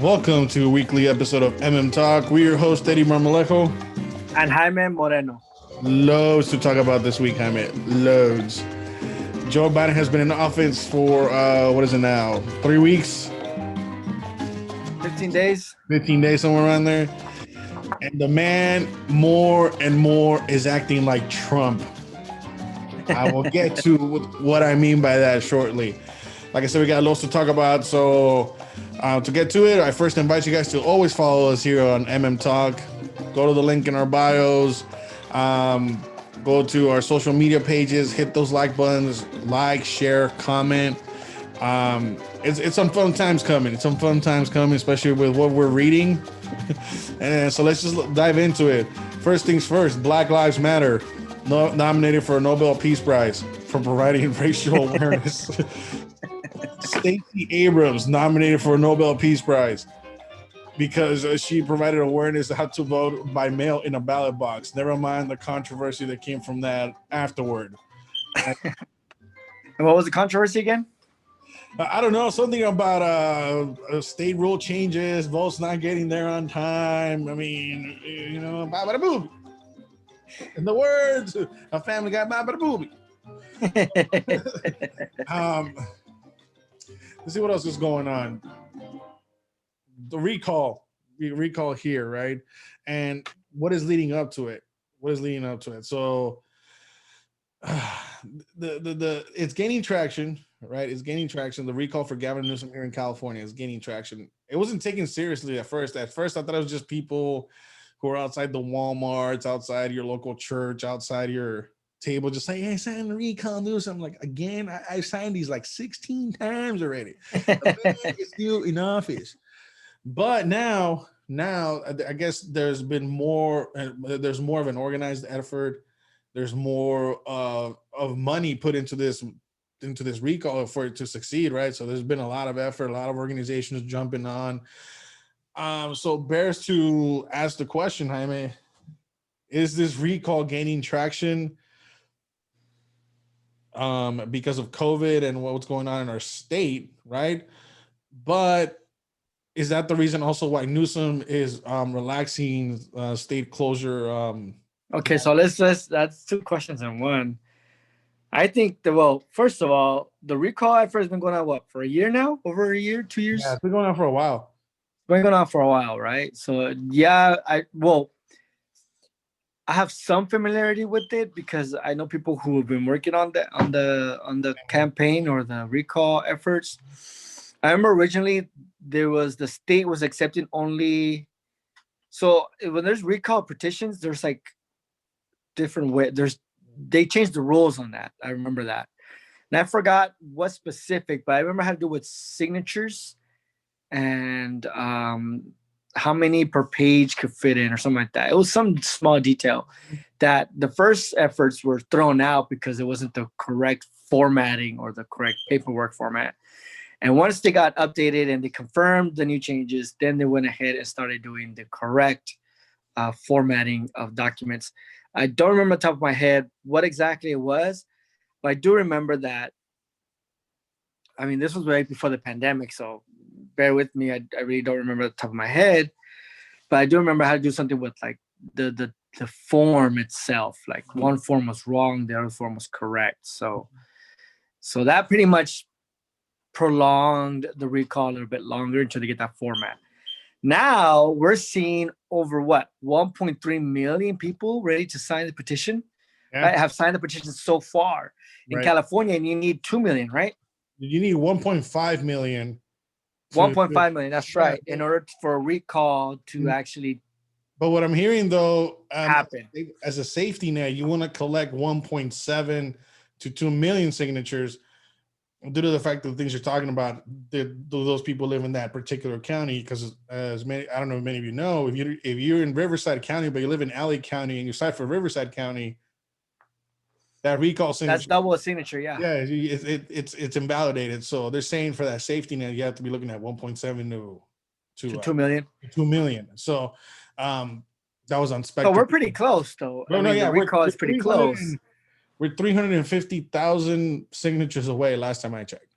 Welcome to a weekly episode of Talk. We're your host, Eddie Marmolejo. And Jaime Moreno. Loads to talk about this week, Jaime. Loads. Joe Biden has been in office for, what is it now? 3 weeks? 15 days. 15 days, somewhere around there. And the man more and more is acting like Trump. I will get to what I mean by that shortly. Like I said, we got loads to talk about. So to get to it, I first invite you guys to always follow us here on Talk. Go to the link in our bios. Go to our social media pages. Hit those like buttons. Like, share, comment. It's some fun times coming. It's some fun times coming, especially with what we're reading. And so let's just dive into it. First things first, Black Lives Matter nominated for a Nobel Peace Prize for providing racial awareness. Stacey Abrams nominated for a Nobel Peace Prize because she provided awareness how to vote by mail in a ballot box. Never mind the controversy that came from that afterward. And what was the controversy again? I don't know, something about state rule changes, votes not getting there on time. I mean, you know, bada booby. In the words of Family Guy, bada booby. Let's see what else is going on. The recall here, right? And what is leading up to it? So the it's gaining traction, right? It's gaining traction. The recall for Gavin Newsom here in California is gaining traction. It wasn't taken seriously at first. At first, I thought it was just people who are outside the Walmarts, outside your local church, outside your table, just saying, hey, sign the recall Newsom. I'm like, again, I signed these like 16 times already. The man is still in office. But now I guess there's been more. There's more of an organized effort. There's more of money put into this recall for it to succeed, right? So there's been a lot of effort, a lot of organizations jumping on. So bears to ask the question, Jaime, is this recall gaining traction because of COVID and what's going on in our state, right? But is that the reason also why Newsom is relaxing state closure? Okay, so that's two questions in one. I think first of all, the recall effort has been going on for a year now? Over a year, 2 years? Yeah, it's been going on for a while. It's been going on for a while, right? So yeah, I have some familiarity with it because I know people who have been working on the campaign or the recall efforts. I remember originally the state was accepting only. So when there's recall petitions, there's like different way. They changed the rules on that. I remember that, and I forgot what specific, but I remember how to do with signatures and how many per page could fit in or something like that. It was some small detail that the first efforts were thrown out because it wasn't the correct formatting or the correct paperwork format. And once they got updated and they confirmed the new changes, then they went ahead and started doing the correct formatting of documents. I don't remember the top of my head what exactly it was, but I do remember that. I mean, this was right before the pandemic, so bear with me. I really don't remember the top of my head, but I do remember how to do something with like the form itself. Like one form was wrong, the other form was correct. So that pretty much prolonged the recall a little bit longer until they get that format. Now we're seeing over 1.3 million people ready to sign the petition. Yeah. Right? Have signed the petition so far in California, and you need 2 million, right? You need 1.5 million. 1.5 million, that's right, in order for a recall to actually. But what I'm hearing though, happen as a safety net, you want to collect 1.7 to 2 million signatures. Due to the fact that the things you're talking about, those people live in that particular county, because as many, I don't know if many of you know, if you're in Riverside County, but you live in LA County and you sign for Riverside County, that recall signature, that's double a signature, yeah. Yeah, it's invalidated. So they're saying for that safety net, you have to be looking at 1.7 to 2 million. 2 million. So that was unspectacular. But we're pretty close, though. The recall is pretty close. We're 350,000 signatures away last time I checked.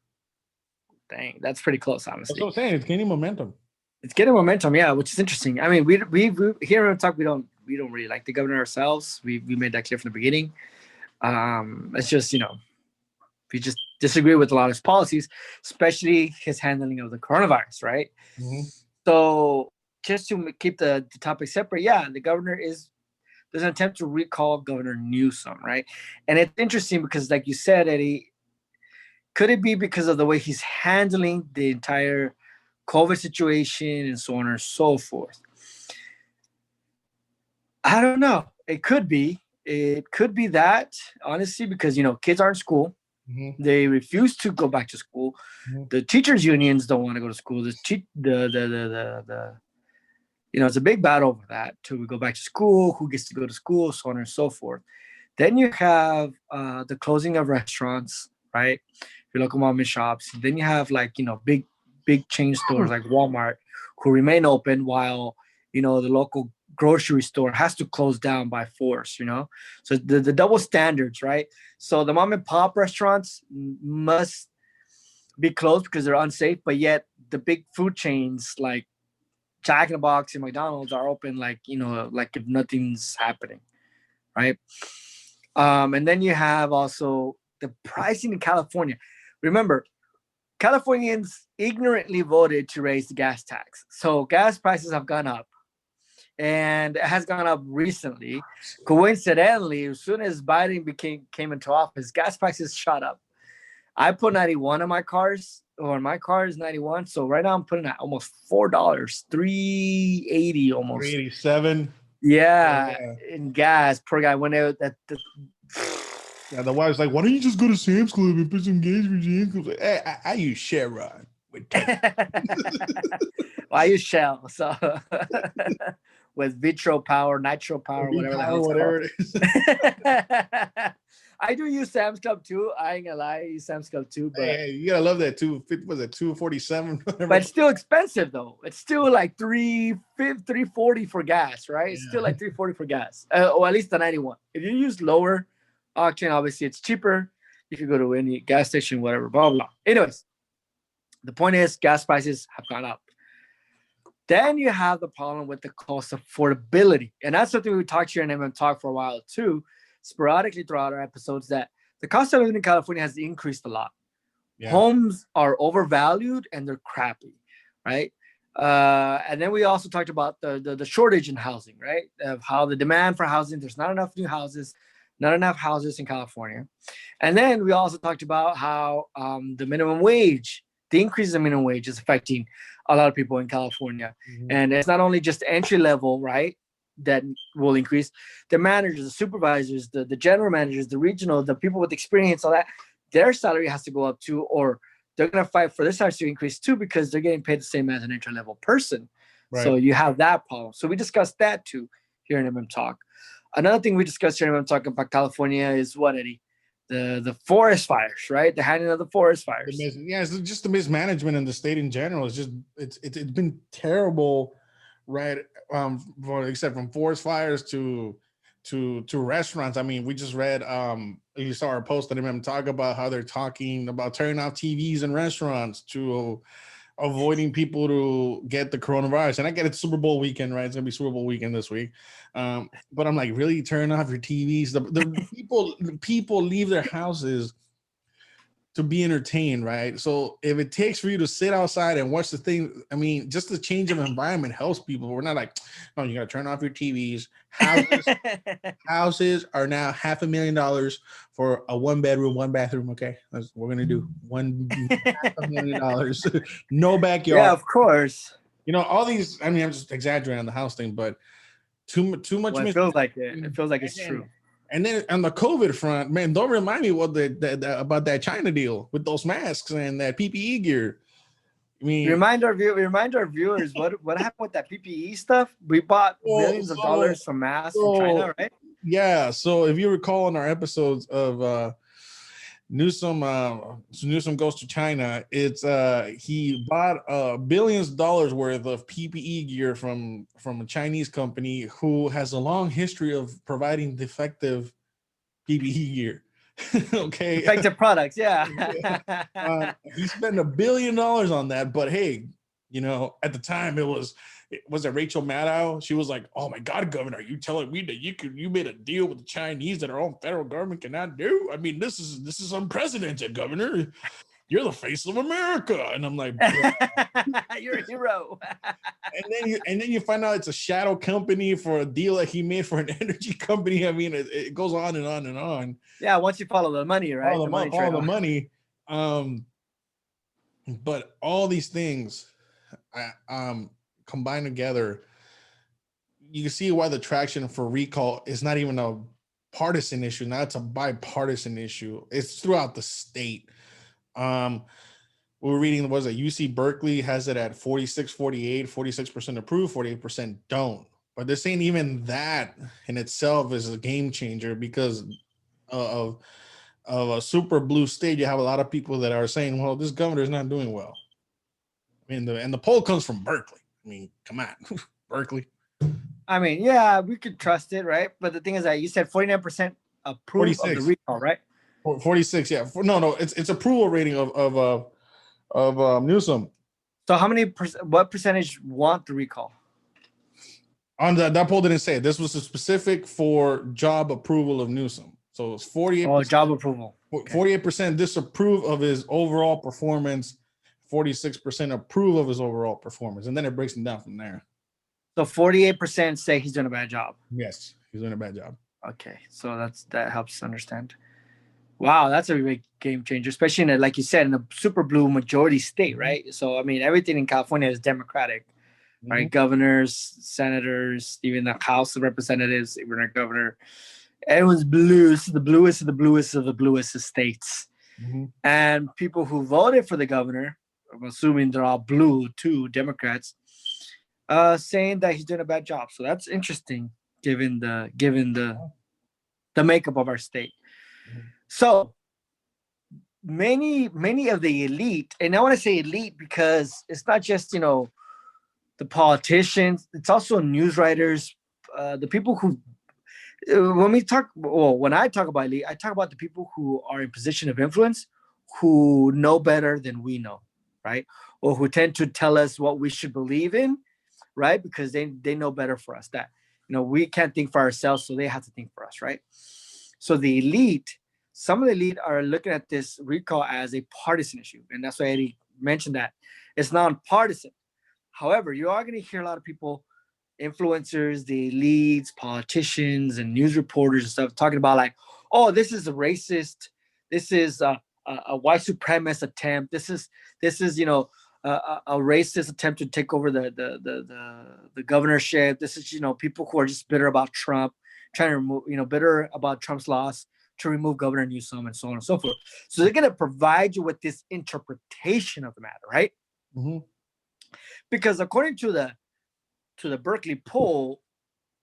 Dang, that's pretty close, honestly. That's what I'm saying. It's gaining momentum. It's getting momentum, yeah, which is interesting. I mean, we here in talk we don't really like the governor ourselves. We made that clear from the beginning. It's just we just disagree with a lot of his policies, especially his handling of the coronavirus, right? Mhm. So just to keep the topic separate, yeah, the governor is there's an attempt to recall Governor Newsom, right? And it's interesting because, like you said, Eddie, could it be because of the way he's handling the entire COVID situation and so on and so forth? I don't know. It could be. It could be that, honestly, because kids aren't in school. Mhm. They refuse to go back to school. Mhm. The teachers' unions don't want to go to school. The it's a big battle over that to go back to school, who gets to go to school, so on and so forth. Then you have the closing of restaurants, right? Your local mom and shops. Then you have big chain stores like Walmart who remain open while the local grocery store has to close down by force. So the double standards, right? So the mom and pop restaurants must be closed because they're unsafe, but yet the big food chains like Jack in the Box and McDonald's are open like if nothing's happening, right? And then you have also the pricing in California. Remember, Californians ignorantly voted to raise the gas tax. So gas prices have gone up and it has gone up recently. Coincidentally, as soon as Biden came into office, gas prices shot up. I put 91 on my cars, or my car is 91. So right now I'm putting at almost $4, 380 almost. 387. Yeah, Yeah. in gas per guy. When Yeah, the wife's like, why don't you just go to Sam's Club and put some gas for Sam's Club? Like, hey, I use Chevron with well, I use Shell, so with vitro power, nitro power, whatever the hell it's whatever called. it is. I do use Sam's Club too. I ain't gonna lie, I use Sam's Club too, but Hey, you gotta love that too. Was it 247? but it's still expensive though. It's still like 340 for gas, right? It's still like 340 for gas, or at least the 91. If you use lower octane, obviously it's cheaper. You can go to any gas station, whatever, blah blah. Anyways, the point is, gas prices have gone up. Then you have the problem with the cost affordability. And that's something we talked here and I'm talk for a while too, sporadically throughout our episodes, that the cost of living in California has increased a lot. Yeah. Homes are overvalued and they're crappy, right? And then we also talked about the shortage in housing, right? Of how the demand for housing, there's not enough new houses, not enough houses in California. And then we also talked about how the minimum wage, the increase in minimum wage is affecting a lot of people in California. Mm-hmm. And it's not only just entry level, right, that will increase. The managers, the supervisors, the general managers, the regional, the people with experience, all that, their salary has to go up too, or they're going to fight for their salary to increase too because they're getting paid the same as an entry level person. Right. So you have that problem. So we discussed that too here in MM Talk. Another thing we discussed here in MM Talk about California is what, Eddie? The forest fires, right? The handling of the forest fires. It's just the mismanagement in the state in general. It's been terrible, right? Except from forest fires to restaurants. I mean, we just read you saw our post on them talk about how they're talking about turning off TVs in restaurants to avoiding people to get the coronavirus. And I get it's Super Bowl weekend, right? It's gonna be Super Bowl weekend this week. But I'm like, really turn off your TVs? The people leave their houses to be entertained, right? So if it takes for you to sit outside and watch the thing, I mean, just the change of environment helps people. We're not like, oh, you gotta turn off your TVs. Houses are now $500,000 for a 1-bedroom, 1-bathroom. Okay, that's what we're gonna do. $500,000, no backyard. Yeah, of course. All these. I mean, I'm just exaggerating on the house thing, but too much. Well, it feels like it. It feels like it's true. And then on the COVID front, man, don't remind me what about that China deal with those masks and that PPE gear. I mean, remind our viewers what happened with that PPE stuff. We bought millions of dollars from masks from China, right? Yeah. So if you recall in our episodes of Newsom goes to China, it's he bought billions of dollars worth of PPE gear from a Chinese company who has a long history of providing defective PPE gear. Okay, defective products. Yeah. He spent $1 billion on that, but hey, At the time was it Rachel Maddow? She was like, "Oh my God, Governor, are you telling me that you made a deal with the Chinese that our own federal government cannot do? I mean, this is unprecedented, Governor. You're the face of America." And I'm like, "You're a hero." and then you find out it's a shadow company for a deal that he made for an energy company. I mean, it goes on and on and on. Yeah, once you follow the money, right? Follow the money. But all these things combined together, you can see why the traction for recall is not even a partisan issue. Now it's a bipartisan issue. It's throughout the state. We were reading, was it UC Berkeley has it at 46, 48, 46% approve, 48% don't. But this ain't even that in itself is a game changer because of a super blue state. You have a lot of people that are saying, well, this governor is not doing well. I mean, the poll comes from Berkeley. I mean, come on, Berkeley. I mean, yeah, we could trust it, right? But the thing is that you said 49% approve 46. Of the recall, right? 46, yeah. No, it's approval rating of Newsom. So how many what percentage want the recall? On that poll didn't say it. This was specific for job approval of Newsom. So it's 48%. Oh, job approval. 48% disapprove of his overall performance, 46% approve of his overall performance. And then it breaks them down from there. So 48% say he's doing a bad job. Yes, he's doing a bad job. Okay, so that helps understand. Wow, that's a big game changer, especially in like you said, in a super blue majority state, right? So I mean, everything in California is Democratic, right? Governors, senators, even the House of Representatives, even our governor, everyone's blue. This is the bluest of the bluest of the bluest of states. And people who voted for the governor, I'm assuming they're all blue too, Democrats, saying that he's doing a bad job. So that's interesting, given the makeup of our state. So many of the elite, and I want to say elite because it's not just the politicians, it's also news writers, the people who when I talk about elite, I talk about the people who are in position of influence, who know better than we know, right? Or who tend to tell us what we should believe in, right? Because they know better for us, that we can't think for ourselves, so they have to think for us, right? So the elite, some of the elite are looking at this recall as a partisan issue, and that's why Eddie mentioned that it's non-partisan. However, you are going to hear a lot of people, influencers, the elites, politicians, and news reporters and stuff talking about like, oh, this is a racist, this is a white supremacist attempt, this is a racist attempt to take over the governorship. This is people who are just bitter about Trump, trying to remove bitter about Trump's loss to remove Governor Newsom and so on and so forth. So they're going to provide you with this interpretation of the matter, right? Because according to the Berkeley poll,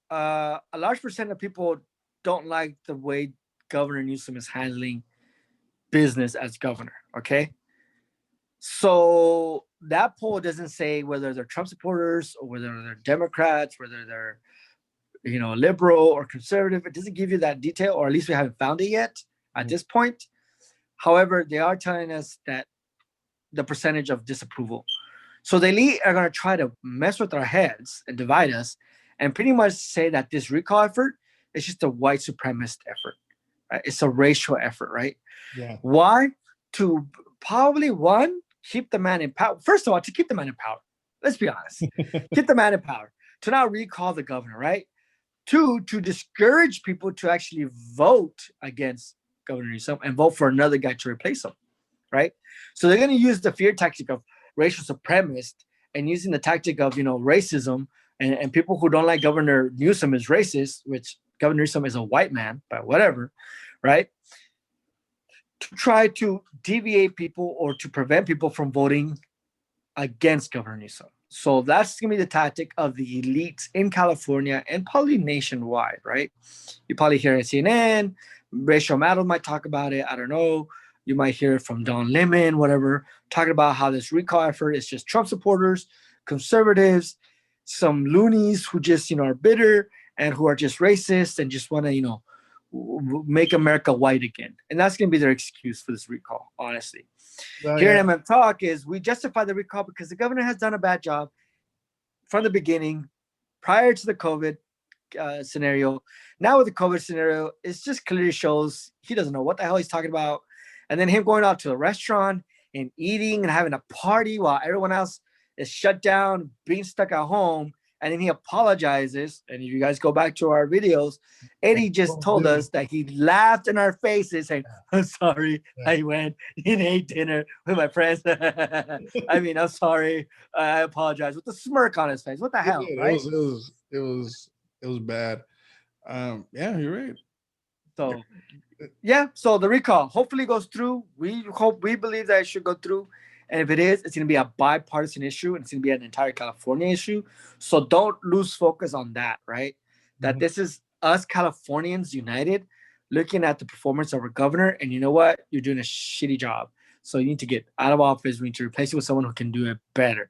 a large percent of people don't like the way Governor Newsom is handling business as governor. Okay. So that poll doesn't say whether they're Trump supporters or whether they're Democrats, whether they're, liberal or conservative. It doesn't give you that detail, or at least we haven't found it yet at this point. However, they are telling us that the percentage of disapproval. So the elite are going to try to mess with our heads and divide us and pretty much say that this recall effort is just a white supremacist effort. Right? It's a racial effort, right? Yeah. Why? To probably, one, keep the man in power. First of all, to keep the man in power. Let's be honest. Keep the man in power. To not recall the governor, right? Two, to discourage people to actually vote against Governor Newsom and vote for another guy to replace him, right? So they're going to use the fear tactic of racial supremacist and using the tactic of, racism and people who don't like Governor Newsom is racist, which Governor Newsom is a white man, but whatever, right? To try to deviate people or to prevent people from voting against Governor Newsom. So that's going to be the tactic of the elites in California and probably nationwide, right? You probably hear it on CNN, Rachel Maddow might talk about it. I don't know. You might hear it from Don Lemon, whatever, talking about how this recall effort is just Trump supporters, conservatives, some loonies who just, are bitter and who are just racist and just want to, make America white again. And that's going to be their excuse for this recall, honestly. Oh, Here yeah. in MM Talk is we justify the recall because the governor has done a bad job from the beginning, prior to the COVID scenario. Now with the COVID scenario, it just clearly shows he doesn't know what the hell he's talking about. And then him going out to a restaurant and eating and having a party while everyone else is shut down, being stuck at home. And then he apologizes. And if you guys go back to our videos, Eddie just told us that he laughed in our faces saying, I'm sorry, I went and ate dinner with my friends. I mean, I'm sorry. I apologize with a smirk on his face. What the hell, right? It was bad. Yeah, you're right. So yeah, so the recall hopefully goes through. We believe that it should go through. And if it is, it's going to be a bipartisan issue and it's going to be an entire California issue. So don't lose focus on that, right? That this is us Californians united looking at the performance of our governor. And you know what? You're doing a shitty job. So you need to get out of office. We need to replace it with someone who can do it better,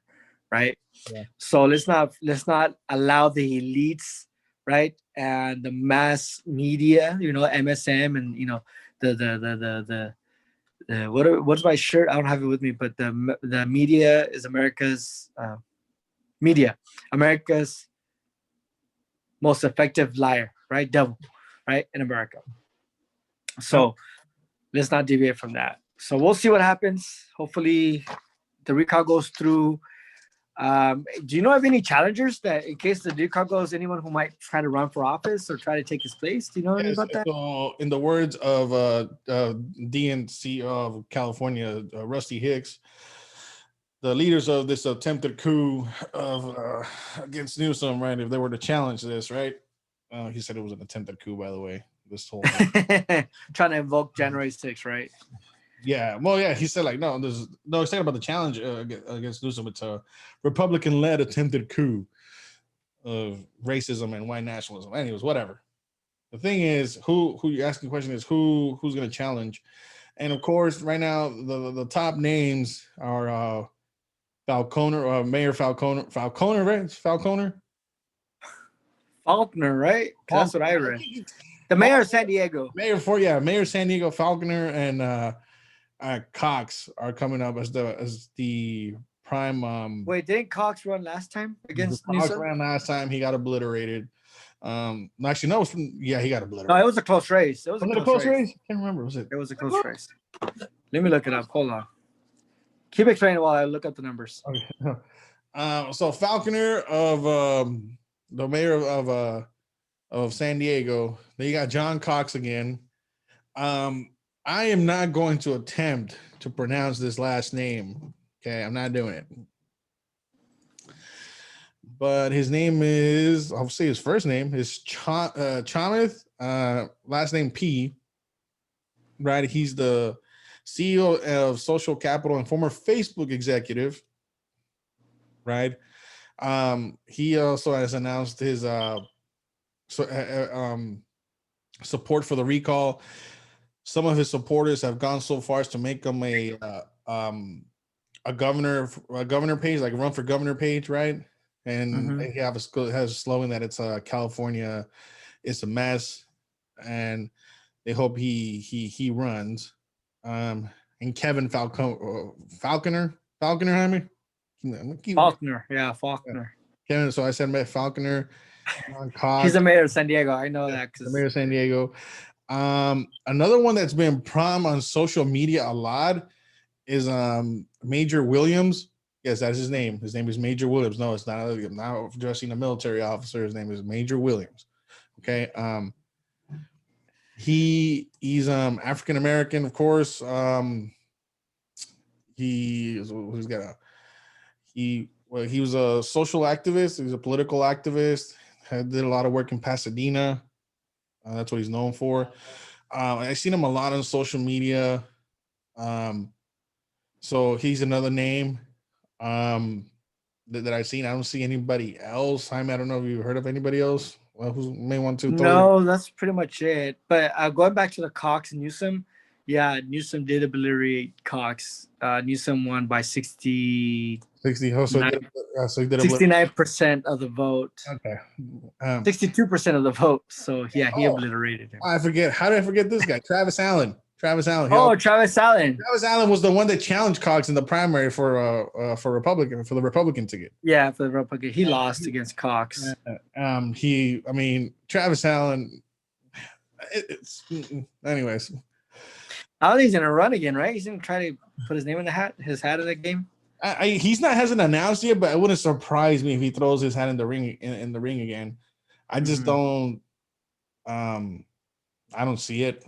right? Yeah. So let's not allow the elites, right, and the mass media, MSM, and the what's my shirt? I don't have it with me, but the media is America's America's most effective liar, right? Devil, right, in America. So let's not deviate from that. So we'll see what happens. Hopefully the recall goes through. Do you know of any challengers that, in case the recall goes, anyone who might try to run for office or try to take his place? Do you know anything about that? So, in the words of DNC of California, Rusty Hicks, the leaders of this attempted coup of against Newsom, right? If they were to challenge this, right? He said it was an attempted coup, by the way. This whole trying to invoke January 6th, right? Yeah, well, yeah, he said like no, there's no. He's saying about the challenge against Newsom. It's a Republican-led attempted coup of racism and white nationalism. Anyways, whatever. The thing is, who you're asking the question is who's going to challenge, and of course, right now the top names are Falconer, Mayor Falconer, right? It's Falconer, right? That's what I read. The mayor of San Diego. Mayor San Diego, Falconer, and Cox are coming up as the prime. Wait, didn't Cox run last time against Newsom? Cox ran last time. He got obliterated. Actually, no, he got obliterated. No, it was a close race. Was it a close race? I can't remember. Was it? It was a close race. Let me look it up. Hold on. Keep explaining while I look up the numbers. Okay. So Falconer of the mayor of San Diego. Then you got John Cox again. I am not going to attempt to pronounce this last name. Okay, I'm not doing it. But his name is, I'll say his first name is Chamath, last name P. Right, he's the CEO of Social Capital and former Facebook executive. Right, he also has announced his support for the recall. Some of his supporters have gone so far as to make him a governor page, like a run for governor page, right? And he has a slogan that it's California, it's a mess, and they hope he runs. And Kevin Falconer, Jaime? Faulkner, yeah, Faulkner. Kevin, so I said Falconer. He's the mayor of San Diego. I know that. The mayor of San Diego. Another one that's been prom on social media a lot is Major Williams. Yes, that's his name. His name is Major Williams. No, it's not. I'm not addressing a military officer. His name is Major Williams. Okay. He's African American, of course. He was a social activist. He was a political activist. Did a lot of work in Pasadena. That's what he's known for. I've seen him a lot on social media. So he's another name that I've seen. I don't see anybody else. Jaime, I don't know if you've heard of anybody else who may want to. No, that's pretty much it. But going back to the Cox and Newsom, yeah, Newsom did obliterate Cox. Newsom won by 69% of the vote. Okay. 62% of the vote. So yeah, he obliterated him. I forget. How did I forget this guy? Travis Allen. Travis Allen. Oh, Travis Allen. Travis Allen was the one that challenged Cox in the primary for the Republican ticket. Yeah, for the Republican, he lost against Cox. Travis Allen. Anyways. I don't think he's gonna run again, right? He's gonna try to put his name in his hat in the game. He hasn't announced yet, but it wouldn't surprise me if he throws his hat in the ring in the ring again. I just don't. I don't see it.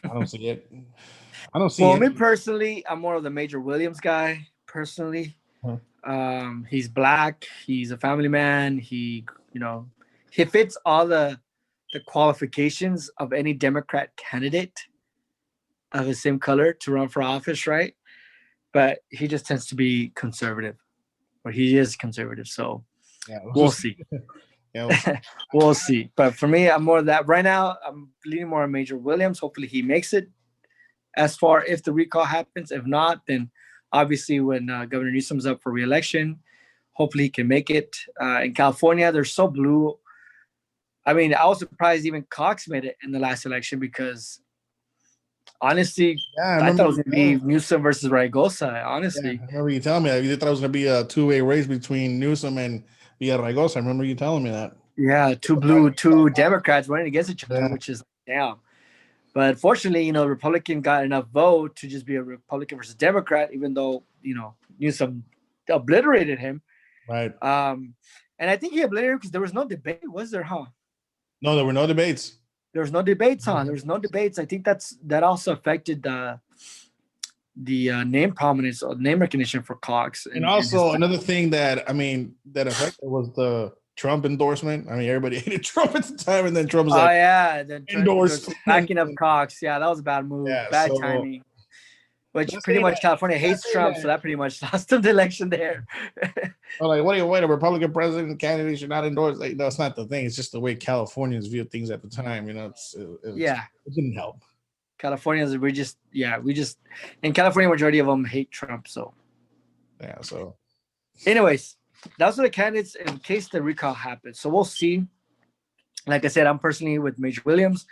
Well, me personally, I'm more of the Major Williams guy. Personally, he's black. He's a family man. He fits all the qualifications of any Democrat candidate of the same color to run for office, right? But he just tends to be conservative, or he is conservative. So we'll see. We'll see. But for me, I'm more of that. Right now, I'm leaning more on Major Williams. Hopefully he makes it as far if the recall happens. If not, then obviously when Governor Newsom's up for re-election, hopefully he can make it. In California, they're so blue. I mean, I was surprised even Cox made it in the last election because honestly, I thought it was going to be Newsom versus Raigosa, honestly. Yeah, I remember you telling me that. You thought it was going to be a two-way race between Newsom and Raigosa. I remember you telling me that. Yeah, two Democrats running against each other, which is damn. But fortunately, the Republican got enough vote to just be a Republican versus Democrat, even though, Newsom obliterated him. Right. And I think he obliterated him because there was no debate, was there, huh? No, there were no debates. There was no debates, huh? There was no debates. I think that also affected the name prominence or name recognition for Cox. And also another thing that affected was the Trump endorsement. I mean, everybody hated Trump at the time, and then Trump's then endorsed backing up Cox. Yeah, that was a bad move, bad timing. Which pretty much California hates Trump, so that pretty much lost him the election there. Like, what do you wait? A Republican president candidate should not endorse? Like, no, it's not the thing. It's just the way Californians viewed things at the time. It didn't help. Californians, we just in California, majority of them hate Trump. So yeah. So, anyways, that's what the candidates in case the recall happens. So we'll see. Like I said, I'm personally with Major Williams.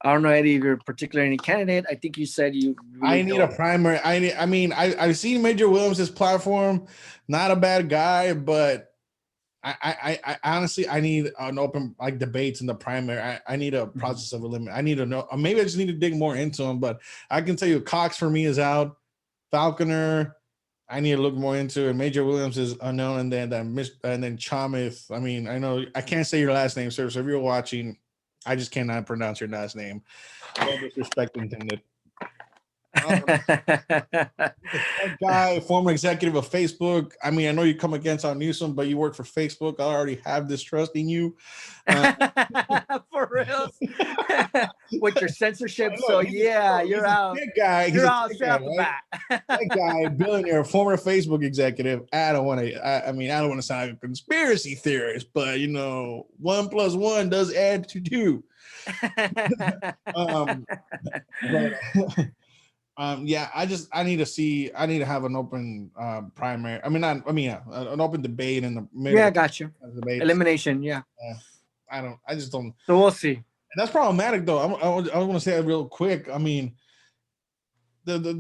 I don't know, Eddie, if you're particular any candidate. I think you said you. Really I need a primary. I've seen Major Williams' platform. Not a bad guy, but I honestly I need an open debates in the primary. I need a process of elimination. I need to know. Maybe I just need to dig more into him. But I can tell you, Cox for me is out. Falconer, I need to look more into it. Major Williams is unknown, and then Chamath. I mean, I know I can't say your last name, sir. So if you're watching, I just cannot pronounce your last name. No disrespect intended. Guy, former executive of Facebook. I mean, I know you come against our Newsom, but you work for Facebook. I already have this trust in you. For real? With your censorship. So yeah, you're out. Guy. You're out straight off the bat. That guy, billionaire, former Facebook executive. I don't want to sound like a conspiracy theorist, but 1 + 1 does add to 2. I need to have an open primary. An open debate in the middle. Yeah, I got you. Elimination, yeah. I just don't. So we'll see. And that's problematic, though. I want to say it real quick. I mean, one of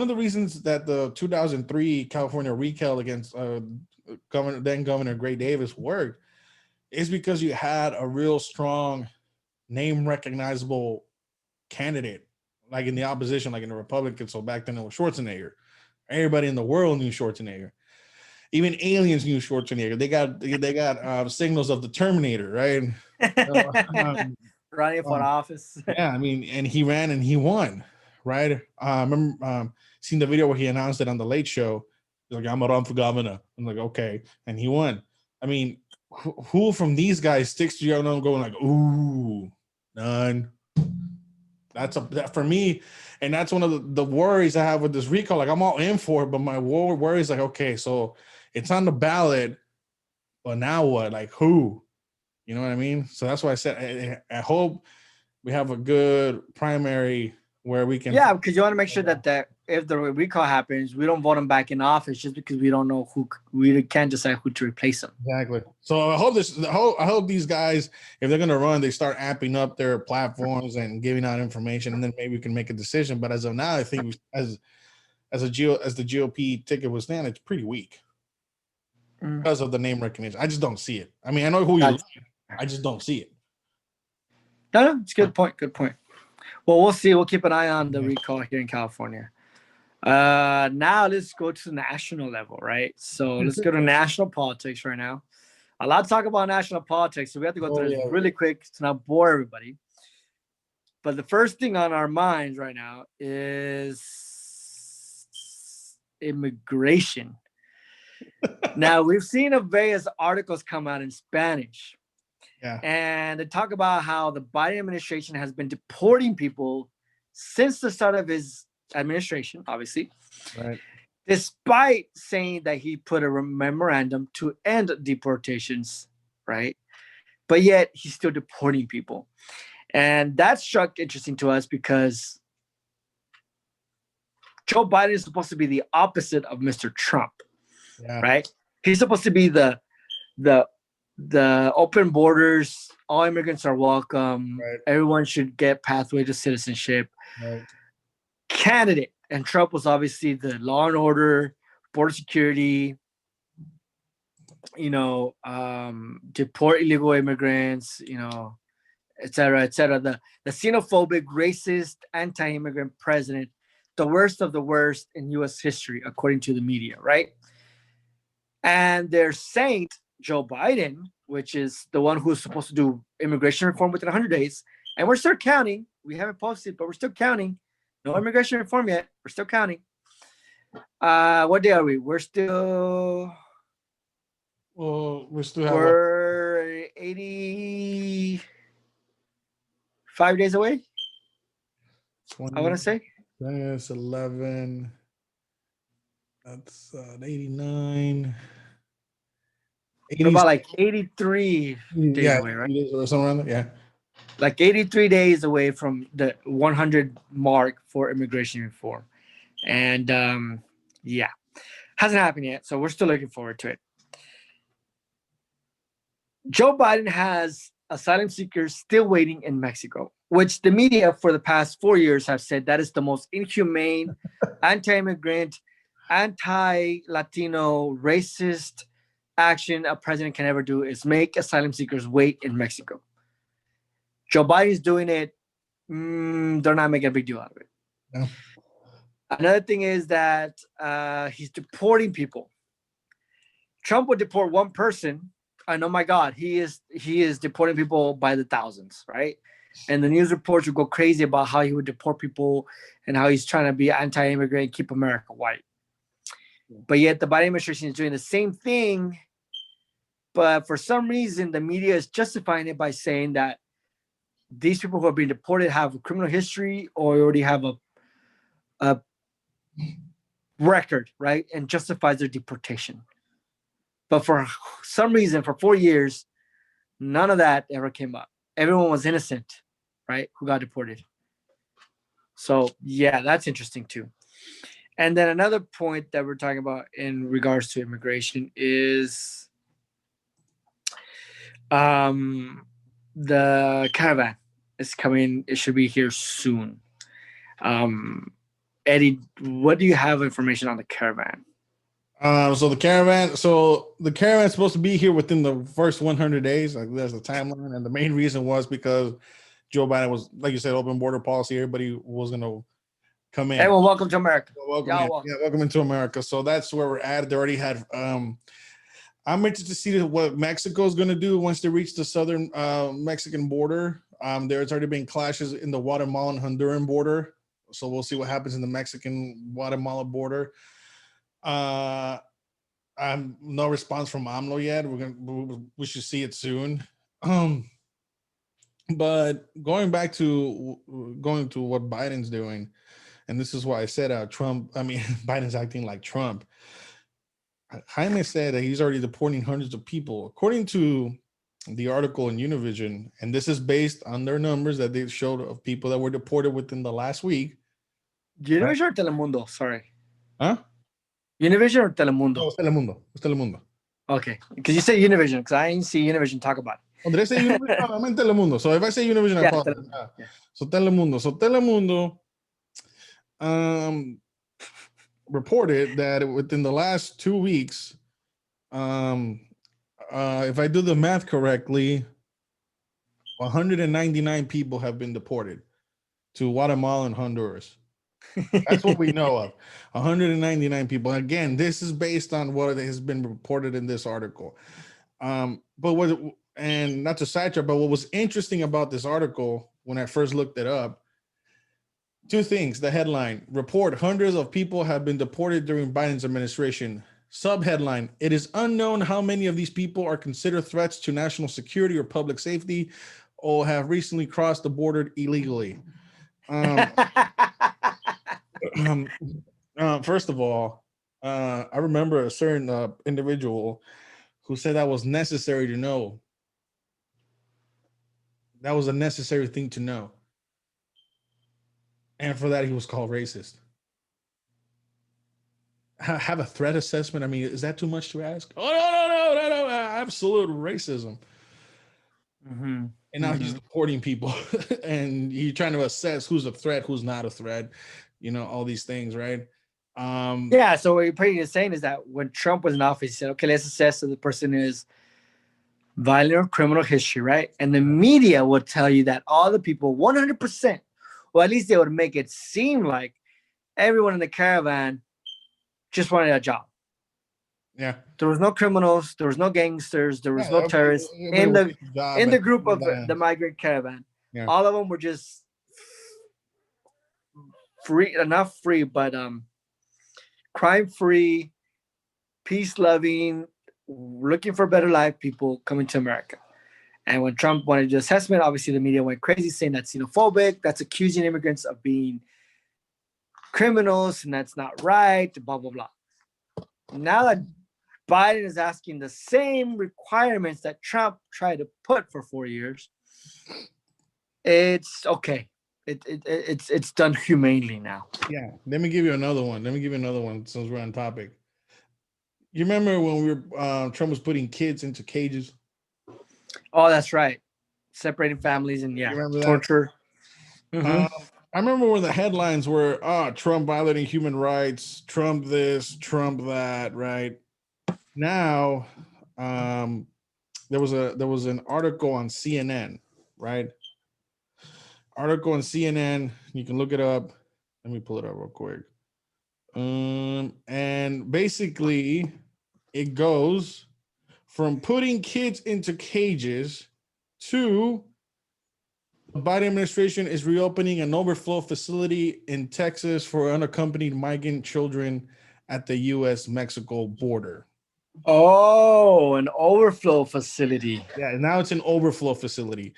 the reasons that the 2003 California recall against Governor Gray Davis worked is because you had a real strong, name recognizable candidate. Like in the opposition, like in the Republicans. So back then it was Schwarzenegger. Everybody in the world knew Schwarzenegger. Even aliens knew Schwarzenegger. They got signals of the Terminator, right? Running for office. Yeah, I mean, and he ran and he won, right? I remember seeing the video where he announced it on the Late Show. He's like, I'm gonna run for governor. I'm like, okay, and he won. I mean, who from these guys sticks to your own going like, ooh, none. That's for me, and that's one of the worries I have with this recall. Like, I'm all in for it, but my worry is like, okay, so it's on the ballot, but now what? Like, who? You know what I mean? So that's why I said I hope we have a good primary where we can. Yeah, because you want to make sure that if the recall happens, we don't vote him back in office just because we don't know we can't decide who to replace him. Exactly. So I hope these guys, if they're gonna run, they start amping up their platforms and giving out information, and then maybe we can make a decision. But as of now, I think as the GOP ticket was stand, it's pretty weak because of the name recognition. I just don't see it. I mean, I know who you like, I just don't see it. No, it's a good point. Good point. Well, we'll see. We'll keep an eye on the recall here in California. Now let's go to the national level, right? So let's go to national politics right now. A lot to talk about national politics, so we have to go through this really quick to not bore everybody. But the first thing on our minds right now is immigration. Now, we've seen various articles come out in Spanish. Yeah. And they talk about how the Biden administration has been deporting people since the start of his administration, obviously. Right. Despite saying that he put a memorandum to end deportations, right? But yet he's still deporting people. And that struck interesting to us because Joe Biden is supposed to be the opposite of Mr. Trump, right? He's supposed to be the open borders, all immigrants are welcome, everyone should get pathway to citizenship candidate. And Trump was obviously the law and order, border security, deport illegal immigrants, et cetera, et cetera. The xenophobic, racist, anti-immigrant president, the worst of the worst in U.S. history, according to the media, right? And their saint, Joe Biden, which is the one who's supposed to do immigration reform within 100 days, and we're still counting. We haven't posted, but we're still counting. No immigration reform yet. We're still counting. What day are we? We're 85 days away. 20, I want to say. That's 11. That's 89. We're about like 83 days away, right? Or something around there. Yeah. Like 83 days away from the 100 mark for immigration reform. And hasn't happened yet. So we're still looking forward to it. Joe Biden has asylum seekers still waiting in Mexico, which the media for the past 4 years have said that is the most inhumane, anti-immigrant, anti-Latino, racist action a president can ever do is make asylum seekers wait in Mexico. Joe Biden's doing it. They're not making a big deal out of it. No. Another thing is that he's deporting people. Trump would deport one person, and oh my God, he is deporting people by the thousands, right? And the news reports would go crazy about how he would deport people and how he's trying to be anti-immigrant, keep America white. But yet the Biden administration is doing the same thing, but for some reason the media is justifying it by saying that these people who are being deported have a criminal history or already have a record, right? And justifies their deportation. But for some reason, for 4 years, none of that ever came up. Everyone was innocent, right? Who got deported. So yeah, that's interesting too. And then another point that we're talking about in regards to immigration is the caravan is coming. It should be here soon. Eddie, what do you have information on the caravan? So the caravan's supposed to be here within the first 100 days. Like there's a timeline, and the main reason was because Joe Biden was, like you said, open border policy. Everybody was going to come in. Everyone, welcome to America. Welcome into America. So that's where we're at. They already had. I'm interested to see what Mexico is going to do once they reach the southern Mexican border. There's already been clashes in the Guatemalan Honduran border, so we'll see what happens in the Mexican Guatemala border. No response from AMLO yet. We should see it soon. But going to what Biden's doing, and this is why I said Biden's acting like Trump. Jaime said that he's already deporting hundreds of people. According to the article in Univision, and this is based on their numbers that they showed of people that were deported within the last week, right? Univision or Telemundo? Sorry. Huh? Univision or No, Telemundo? it's Telemundo. It's Telemundo. Okay. Because you say Univision, because I ain't see Univision talk about Oh, did I say Univision? No, I meant Telemundo. So if I say Univision, I it. Yeah, apologize. Telemundo. Yeah. So Telemundo. So Telemundo um, reported that within the last 2 weeks, um, if I do the math correctly, 199 people have been deported to Guatemala and Honduras. That's what we know of. 199 people. Again, this is based on what has been reported in this article. But what, and not to sidetrack, but what was interesting about this article when I first looked it up, two things. The headline: report hundreds of people have been deported during Biden's administration. Subheadline: it is unknown how many of these people are considered threats to national security or public safety or have recently crossed the border illegally. Um, um, First of all, I remember a certain individual who said that was necessary to know. That was a necessary thing to know. And for that, he was called racist. Have a threat assessment. I mean, is that too much to ask? Oh, no. Absolute racism. Mm-hmm. And now he's deporting people and he's trying to assess who's a threat, who's not a threat, all these things, right? Yeah, so what you're pretty much saying is that when Trump was in office, he said, okay, let's assess if the person is violent or criminal history, right? And the media would tell you that all the people, 100%, or at least they would make it seem like everyone in the caravan just wanted a job. Yeah. There was no criminals, there was no gangsters, there was no terrorists in the group of the migrant caravan. Yeah. All of them were just free, not free, but crime-free, peace-loving, looking for a better life people coming to America. And when Trump wanted to do assessment, obviously the media went crazy saying that's xenophobic, that's accusing immigrants of being criminals, and that's not right, blah, blah, blah. Now that Biden is asking the same requirements that Trump tried to put for 4 years, it's okay. It's done humanely now. Yeah. Let me give you another one. Since we're on topic. You remember when Trump was putting kids into cages? Oh, that's right. Separating families and torture. I remember when the headlines were, Trump violating human rights, Trump this, Trump that, right? Now, there was an article on CNN, right? Article on CNN. You can look it up. Let me pull it up real quick. And basically, it goes from putting kids into cages to the Biden administration is reopening an overflow facility in Texas for unaccompanied migrant children at the U.S.-Mexico border. Oh, an overflow facility. Yeah, now it's an overflow facility.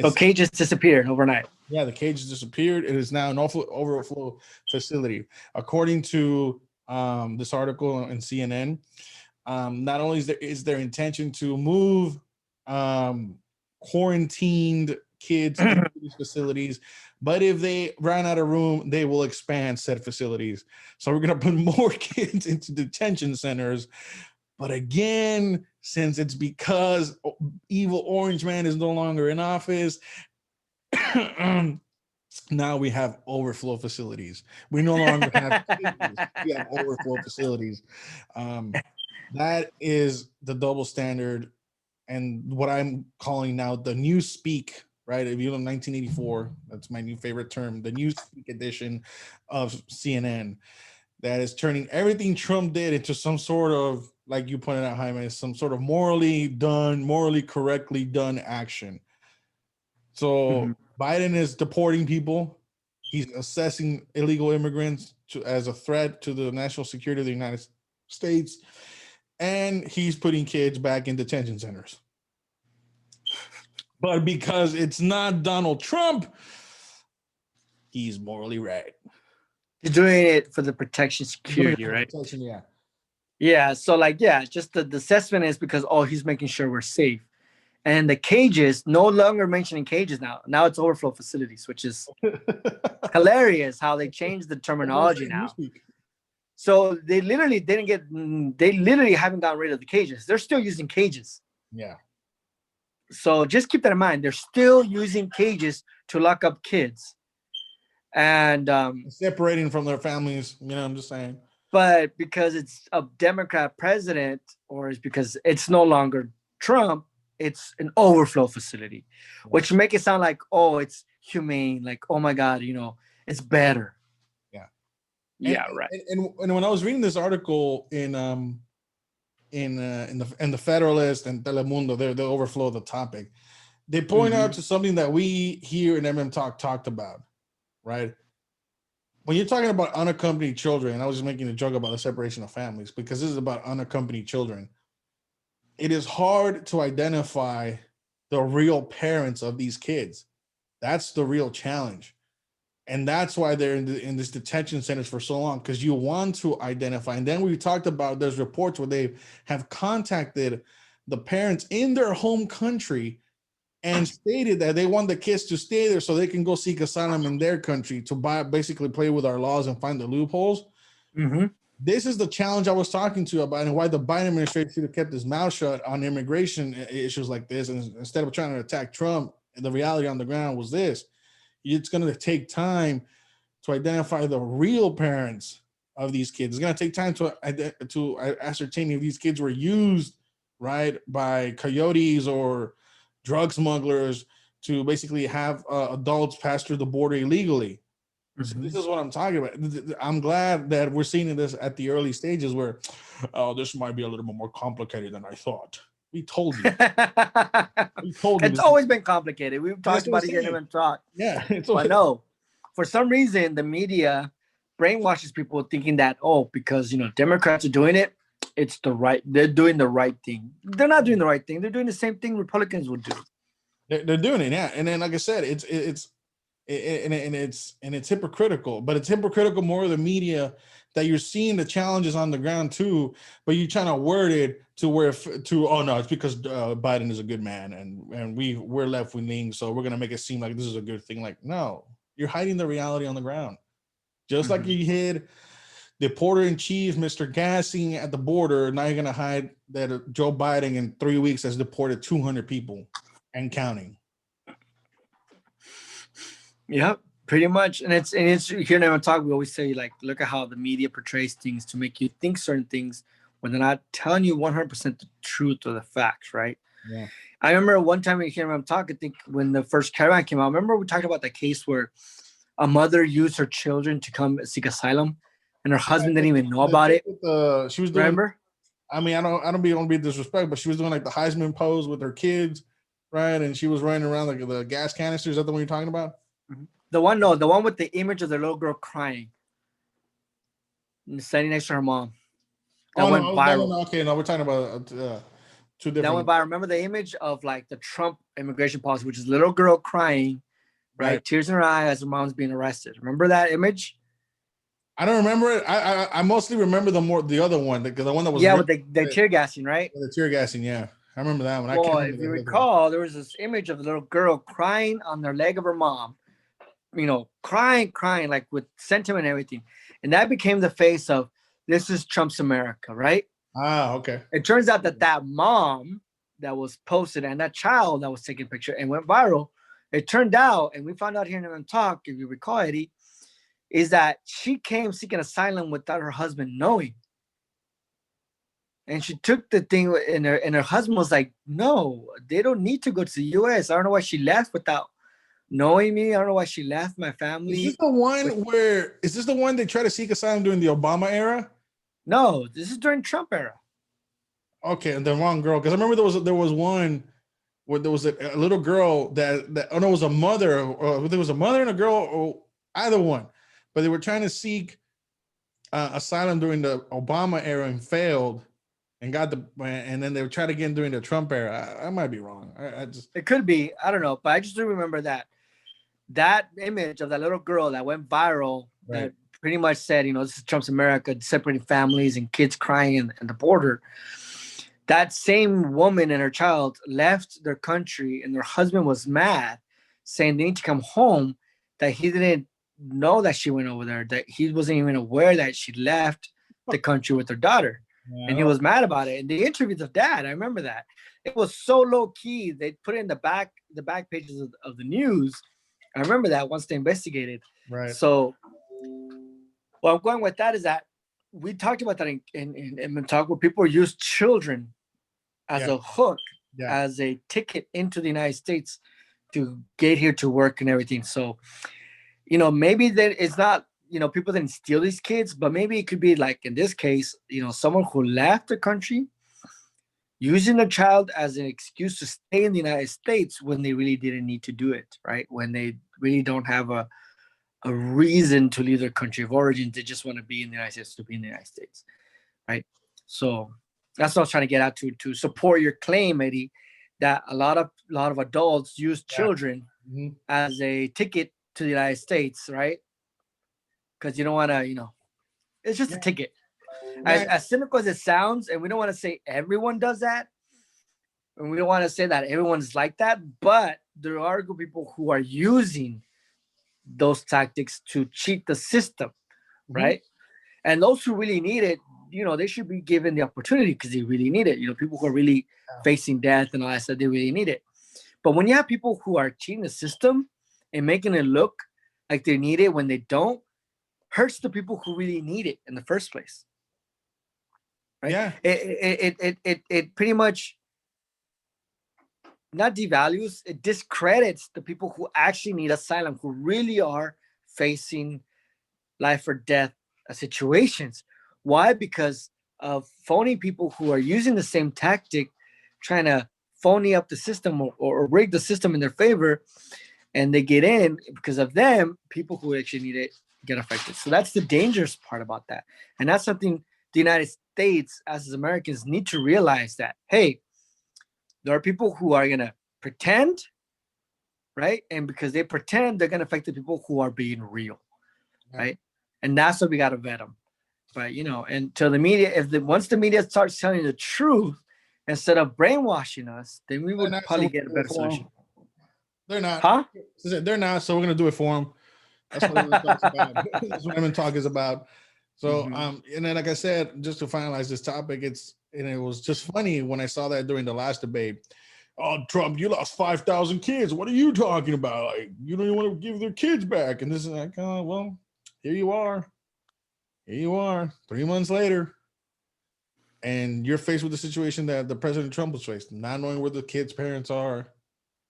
So cages disappeared overnight. Yeah, the cages disappeared. It is now an overflow facility. According to this article in CNN, not only is there intention to move quarantined kids into these facilities, but if they run out of room, they will expand said facilities. So we're going to put more kids into detention centers. But again, since it's because evil orange man is no longer in office, now we have overflow facilities. We no longer have cages, we have overflow facilities. That is the double standard and what I'm calling now the new speak, right? If you know 1984, that's my new favorite term, the new speak edition of CNN that is turning everything Trump did into some sort of, like you pointed out, Jaime, some sort of morally correctly done action. So Biden is deporting people. He's assessing illegal immigrants as a threat to the national security of the United States. And he's putting kids back in detention centers. But because it's not Donald Trump, he's morally right. He's doing it for the protection security, right? Protection, yeah. Yeah. So just the assessment is because, he's making sure we're safe. And the cages, no longer mentioning cages now. Now it's overflow facilities, which is hilarious how they changed the terminology now. So they literally haven't gotten rid of the cages. They're still using cages. Yeah. So just keep that in mind. They're still using cages to lock up kids. And separating from their families, I'm just saying. But because it's a Democrat president, or it's because it's no longer Trump, it's an overflow facility, which make it sound like, oh, it's humane, like, oh my God, it's better. Yeah, right. And when I was reading this article in the Federalist and Telemundo, they overflow the topic. They point out to something that we here in MM Talk talked about, right? When you're talking about unaccompanied children, and I was just making a joke about the separation of families because this is about unaccompanied children. It is hard to identify the real parents of these kids. That's the real challenge. And that's why they're in this detention centers for so long, because you want to identify. And then we talked about there's reports where they have contacted the parents in their home country and stated that they want the kids to stay there so they can go seek asylum in their country to basically play with our laws and find the loopholes. This is the challenge I was talking to you about, and why the Biden administration should have kept his mouth shut on immigration issues like this. And instead of trying to attack Trump, the reality on the ground was this. It's going to take time to identify the real parents of these kids. It's going to take time to ascertain if these kids were used, right, by coyotes or drug smugglers to basically have adults pass through the border illegally. So this is what I'm talking about. I'm glad that we're seeing this at the early stages where, this might be a little bit more complicated than I thought. We told you. It's always been complicated. We've talked about it here in Talk. Yeah. But no, for some reason, the media brainwashes people thinking that, because, Democrats are doing it, they're doing the right thing. They're not doing the right thing. They're doing the same thing Republicans would do. They're doing it, yeah. And then, like I said, it's hypocritical, but it's hypocritical more of the media that you're seeing the challenges on the ground too, but you're trying to word it to where it's because Biden is a good man and we're left wing, so we're gonna make it seem like this is a good thing. Like, no, you're hiding the reality on the ground, just like you hid Deporter in chief, Mr. Gassing at the border. Now you're gonna hide that Joe Biden in 3 weeks has deported 200 people and counting. Yeah, pretty much. And it's here in Talk, we always say, like, look at how the media portrays things to make you think certain things when they're not telling you 100% the truth or the facts, right? Yeah. I remember one time here in Talk, I think when the first caravan came out, remember we talked about the case where a mother used her children to come seek asylum and her husband didn't even know about it. She was doing, remember? I mean, I don't want to be disrespectful, but she was doing like the Heisman pose with her kids, right? And she was running around like the gas canisters. Is that the one you're talking about? The one with the image of the little girl crying, standing next to her mom. That went viral. Okay, no, we're talking about two different. That went viral. Remember the image of like the Trump immigration policy, which is little girl crying, right? Tears in her eye as her mom's being arrested. Remember that image? I don't remember it. I mostly remember the other one, the one that was with the tear gassing, right? The tear gassing, yeah. I remember that one. Well, if you recall, there was this image of the little girl crying on the leg of her mom. Crying, like with sentiment and everything. And that became the face of, this is Trump's America, right? Ah, okay. It turns out that mom that was posted and that child that was taking a picture and went viral, it turned out, and we found out here in Talk, if you recall, Eddie, is that she came seeking asylum without her husband knowing. And she took the thing, and her husband was like, no, they don't need to go to the U.S. I don't know why she left without knowing me. I don't know why she left my family. Is this the one they tried to seek asylum during the Obama era? No, this is during Trump era. Okay, and the wrong girl. Because I remember there was one where there was a little girl that it was a mother, or there was a mother and a girl, or either one. But they were trying to seek asylum during the Obama era and failed, and then they were trying again during the Trump era. I might be wrong. It could be. I don't know, but I just do remember that image of that little girl that went viral, right, that pretty much said, this is Trump's America, separating families and kids crying in the border. that same woman and her child left their country, and their husband was mad, saying they need to come home, that he didn't know that she went over there, that he wasn't even aware that she left the country with her daughter. And he Yeah. was mad about it. And they interviewed the dad. I remember that. It was so low key. They put it in the back pages of the news. I remember that once they investigated. Right. So what I'm going with that is that we talked about that in talk where people use children as Yeah. a hook, Yeah. as a ticket into the United States to get here to work and everything. So, maybe that it's not, people didn't steal these kids, but maybe it could be like in this case, someone who left the country using a child as an excuse to stay in the United States when they really didn't need to do it, right? When they really don't have a reason to leave their country of origin. They just want to be in the United States to be in the United States, right? So that's what I was trying to get at to support your claim, Eddie, that a lot of adults use children as a ticket to the United States, right? Because you don't want to, it's just a ticket. As cynical as it sounds, and we don't want to say everyone does that, and we don't want to say that everyone's like that, but there are good people who are using those tactics to cheat the system, right? And those who really need it, they should be given the opportunity because they really need it. People who are really facing death and all that stuff, they really need it. But when you have people who are cheating the system and making it look like they need it when they don't, hurts the people who really need it in the first place. Right? Yeah. It pretty much not devalues, it discredits the people who actually need asylum, who really are facing life or death situations. Why? Because of phony people who are using the same tactic, trying to phony up the system or rig the system in their favor, and they get in. Because of them, people who actually need it get affected. So that's the dangerous part about that. And that's something the United States, as Americans, need to realize that, hey, there are people who are going to pretend, right? And because they pretend, they're going to affect the people who are being real, right? And that's what we got to vet them. But, until the media, once the media starts telling the truth instead of brainwashing us, then we would probably get a better solution. They're not. Huh? They're not. So we're going to do it for them. That's what talks about. That's what Women Talk is about. So, and then, like I said, just to finalize this topic, it was just funny when I saw that during the last debate. Oh, Trump, you lost 5,000 kids. What are you talking about? Like, you don't even want to give their kids back. And this is like, oh, well, here you are. Here you are, 3 months later. And you're faced with the situation that the President Trump was faced, not knowing where the kids' parents are,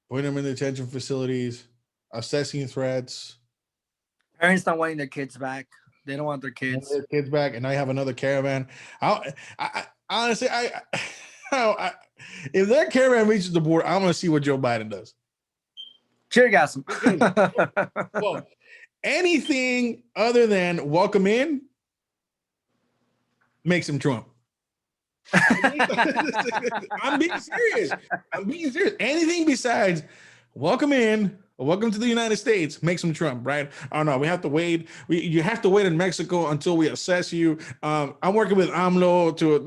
putting them in detention facilities, assessing threats. Parents not wanting their kids back. They don't want their kids. Back, and now you have another caravan. I honestly, if that caravan reaches the border, I'm going to see what Joe Biden does. Cheer gas. Well, anything other than welcome in makes him Trump. I'm being serious. Anything besides welcome in, welcome to the United States makes him Trump, right? Oh no, we have to wait. You have to wait in Mexico until we assess you. I'm working with AMLO to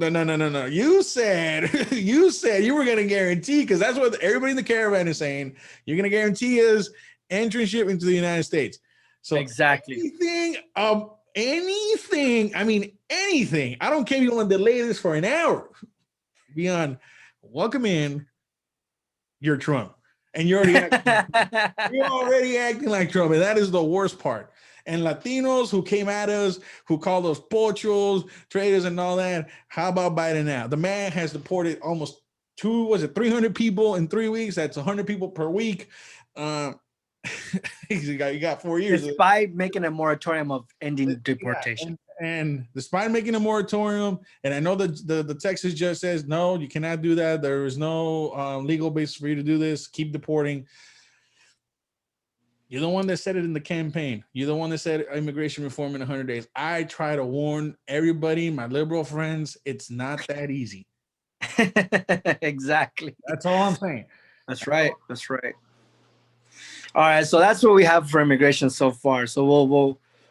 no. You said you were going to guarantee, because that's what everybody in the caravan is saying. You're going to guarantee us entrance-ship into the United States. So exactly. Anything. I mean, anything. I don't care if you want to delay this for an hour. Beyond welcome in, you're Trump. And you're already acting like Trump. And that is the worst part. And Latinos who came at us, who called us pochos, traitors and all that, how about Biden now? The man has deported almost 300 people in 3 weeks. That's 100 people per week. He got 4 years. Despite making a moratorium of ending deportation. And despite making a moratorium, and I know that the Texas judge says, no, you cannot do that. There is no legal basis for you to do this. Keep deporting. You're the one that said it in the campaign. You're the one that said immigration reform in 100 days. I try to warn everybody, my liberal friends, it's not that easy. Exactly. That's all I'm saying. That's right. That's right. All right, so that's what we have for immigration so far. So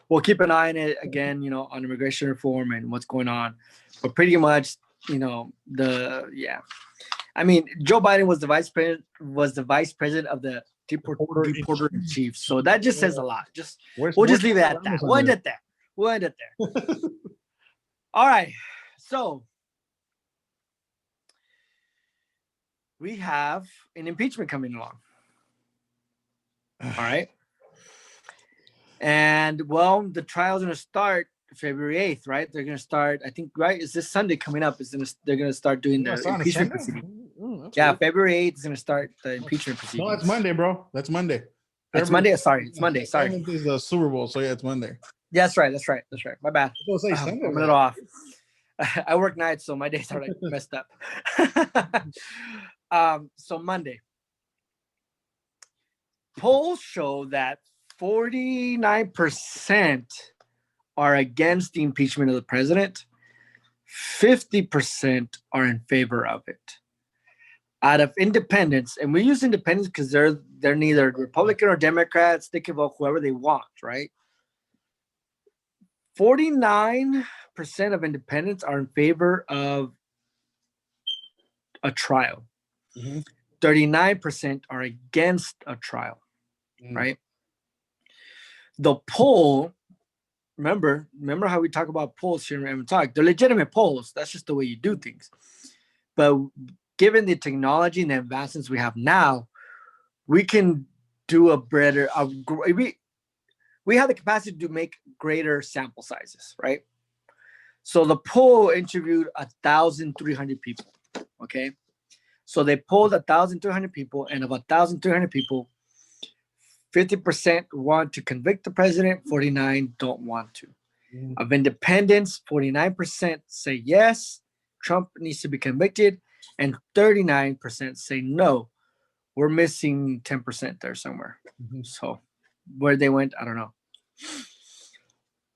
we'll keep an eye on it again, on immigration reform and what's going on. But pretty much I mean, Joe Biden was the vice president of the Deporter in deporter in chief. chief. So that just says a lot. We'll Where's just leave it at that. We'll end it there. All right. So we have an impeachment coming along. All right. And well, the trial's going to start February 8th, right? They're going to start, I think, right? Is this Sunday coming up? They're going to start doing the impeachment proceeding. Yeah, good. February 8th is going to start the impeachment proceedings. No, that's Monday, bro. That's Monday. It's Monday. Sorry, it's Monday. Sorry. 7th is the Super Bowl, so yeah, it's Monday. Yeah, that's right. My bad. I'm a little off. I work nights, so my days are like messed up. So Monday. Polls show that 49% are against the impeachment of the president. 50% are in favor of it. Out of independents, and we use independents because they're neither Republican or Democrats. They can vote whoever they want, right? 49% of independents are in favor of a trial. 39% are against a trial, right? The poll, remember how we talk about polls here in Talk? They're legitimate polls. That's just the way you do things. But given the technology and the advancements we have now, we can do a better. We have the capacity to make greater sample sizes, right? So the poll interviewed 1,300 people. Okay, so they polled 1,300 people, and of 1,300 people, 50% want to convict the president, 49% don't want to. Of independents, 49% say yes, Trump needs to be convicted, and 39% say no. We're missing 10% there somewhere. So where they went, I don't know.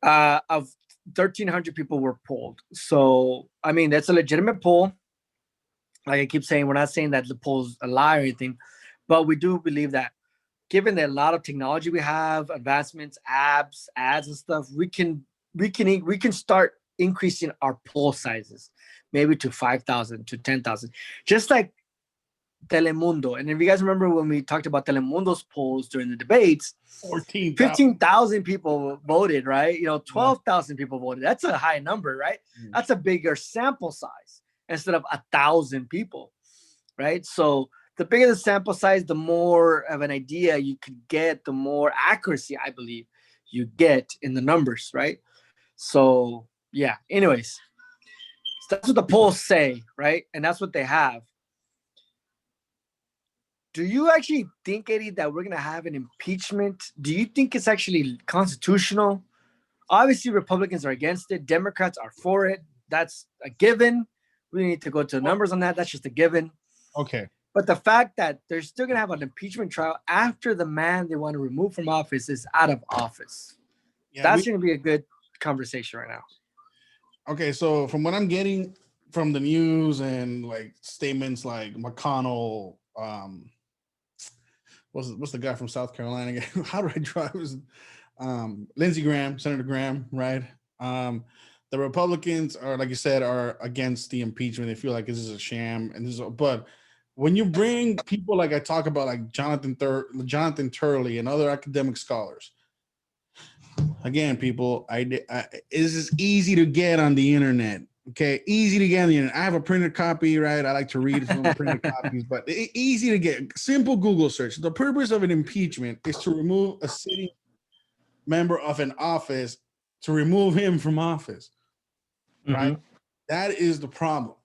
Of 1,300 people were polled. So, I mean, that's a legitimate poll. Like I keep saying, we're not saying that the poll's a lie or anything, but we do believe that given the lot of technology we have, advancements, apps, ads and stuff, we can start increasing our poll sizes, maybe to 5,000 to 10,000, just like Telemundo. And if you guys remember when we talked about Telemundo's polls during the debates, 15,000 people voted, right? 12,000 people voted. That's a high number, right? That's a bigger sample size instead of 1,000 people, right? So the bigger the sample size, the more of an idea you could get, the more accuracy, I believe, you get in the numbers, right? So, yeah. Anyways, so that's what the polls say, right? And that's what they have. Do you actually think, Eddie, that we're going to have an impeachment? Do you think it's actually constitutional? Obviously, Republicans are against it. Democrats are for it. That's a given. We need to go to the numbers on that. That's just a given. Okay. But the fact that they're still going to have an impeachment trial after the man they want to remove from office is out of office. Yeah, that's going to be a good conversation right now. Okay, so from what I'm getting from the news and like statements like McConnell, what's the guy from South Carolina again? How do I drive? Lindsey Graham, Senator Graham, right? The Republicans are, like you said, are against the impeachment. They feel like this is a sham, but when you bring people like I talk about, like Jonathan Turley and other academic scholars, again, people, it's just easy to get on the internet. Okay, easy to get on the internet. I have a printed copy, right? I like to read from printed copies, but easy to get. Simple Google search. The purpose of an impeachment is to remove a sitting member of an office, to remove him from office, right? That is the problem.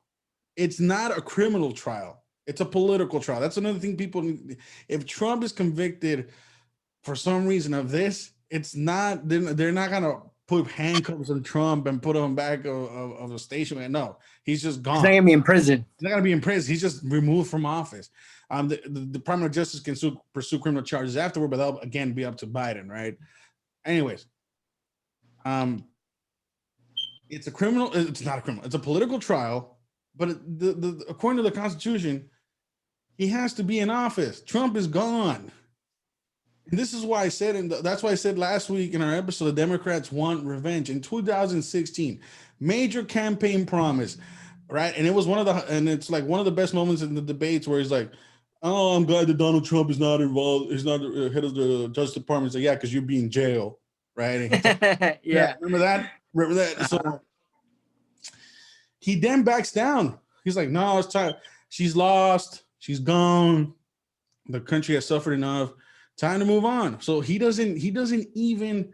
It's not a criminal trial. It's a political trial. That's another thing people need. If Trump is convicted for some reason of this, it's not, they're not going to put handcuffs on Trump and put him back of the station. No, he's just gone. He's not going to be in prison. He's not going to be in prison. He's just removed from office. The Department of Justice can pursue criminal charges afterward, but that'll again be up to Biden, right? Anyways, it's a criminal. It's not a criminal. It's a political trial, but according to the Constitution, he has to be in office. Trump is gone. And this is why I said, and that's why I said last week in our episode, the Democrats want revenge. In 2016, major campaign promise, right? And it was and it's like one of the best moments in the debates where he's like, "Oh, I'm glad that Donald Trump is not involved. He's not head of the Justice Department." He's like, "Yeah, because you'd be in jail, right?" And yeah, Yeah. remember that? Remember that? Uh-huh. So he then backs down. He's like, "No, it's time. She's lost. She's gone. The country has suffered enough. Time to move on." So he doesn't even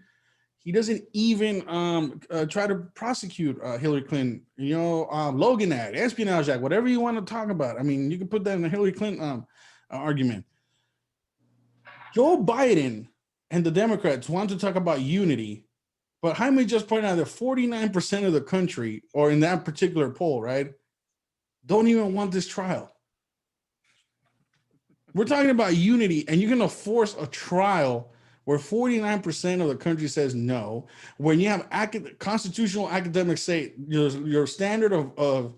try to prosecute Hillary Clinton. Logan Act, Espionage Act, whatever you want to talk about. I mean, you can put that in the Hillary Clinton argument. Joe Biden and the Democrats want to talk about unity, but Jaime just pointed out that 49% of the country, or in that particular poll, right, don't even want this trial. We're talking about unity, and you're going to force a trial where 49% of the country says no. When you have constitutional academics say your standard of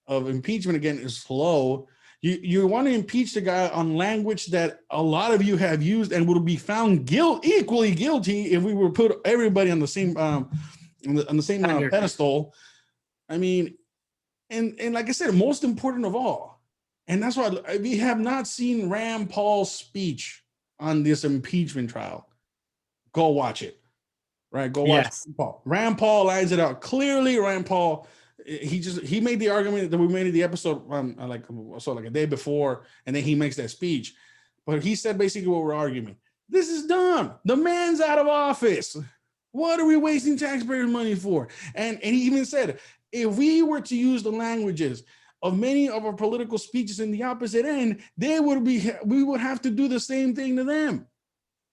impeachment again is low, you want to impeach the guy on language that a lot of you have used and would be found equally guilty if we were put everybody on the same pedestal. I mean, and like I said, most important of all, and that's why we have not seen Rand Paul's speech on this impeachment trial. Go watch it, right? Go watch Yes. Rand Paul. Rand Paul lines it out clearly. Rand Paul, he made the argument that we made in the episode like a day before, and then he makes that speech. But he said basically what we're arguing. This is dumb. The man's out of office. What are we wasting taxpayers' money for? And he even said, if we were to use the languages of many of our political speeches in the opposite end, we would have to do the same thing to them.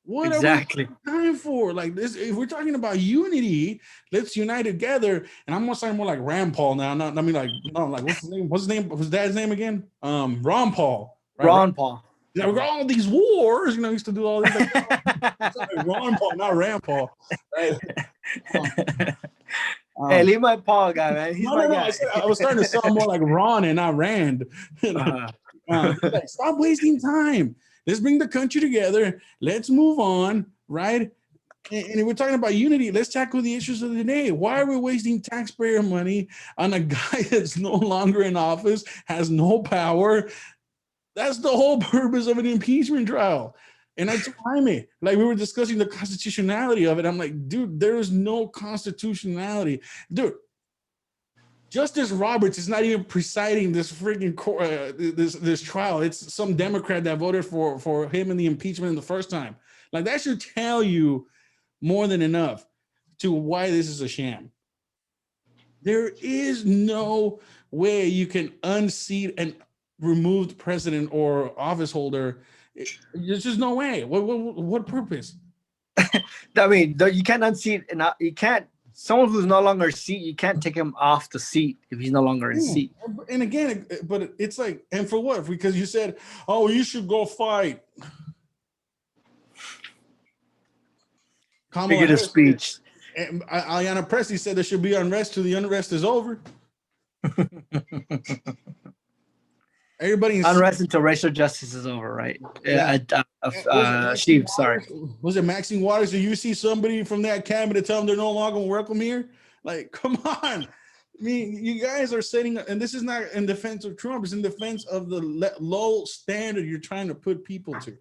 What Exactly. are we time for? Like this, if we're talking about unity, let's unite together. And I'm gonna say more like Rand Paul now. Not I mean like no, like what's his name? What's his name? What's his dad's name again? Ron Paul. Right? Ron Paul. Yeah, we got all these wars. He used to do all these. Like, Ron Paul, not Rand Paul. Right? Hey, leave my Paul guy, man. He's my guy. I was starting to sound more like Ron and not Rand. Like, stop wasting time. Let's bring the country together. Let's move on, right? And if we're talking about unity, let's tackle the issues of the day. Why are we wasting taxpayer money on a guy that's no longer in office, has no power? That's the whole purpose of an impeachment trial. And I told Jaime, like we were discussing the constitutionality of it. I'm like, dude, there is no constitutionality. Dude, Justice Roberts is not even presiding this freaking this trial. It's some Democrat that voted for him in the impeachment in the first time. Like that should tell you more than enough to why this is a sham. There is no way you can unseat and remove the president or office holder. There's just no way. What purpose? I mean, you can't unseat, and you can't. Someone who's no longer a seat, you can't take him off the seat if he's no longer in seat. And again, but it's like, and for what? Because you said, oh, you should go fight. Get a speech. And Ayanna Pressley said there should be unrest till the unrest is over. Everybody unrest until racial justice is over, right? Yeah. Steve, sorry. Was it Maxine Waters? Do you see somebody from that cabinet tell them they're no longer welcome here? Like, come on. I mean, you guys are setting, and this is not in defense of Trump, it's in defense of the low standard you're trying to put people to.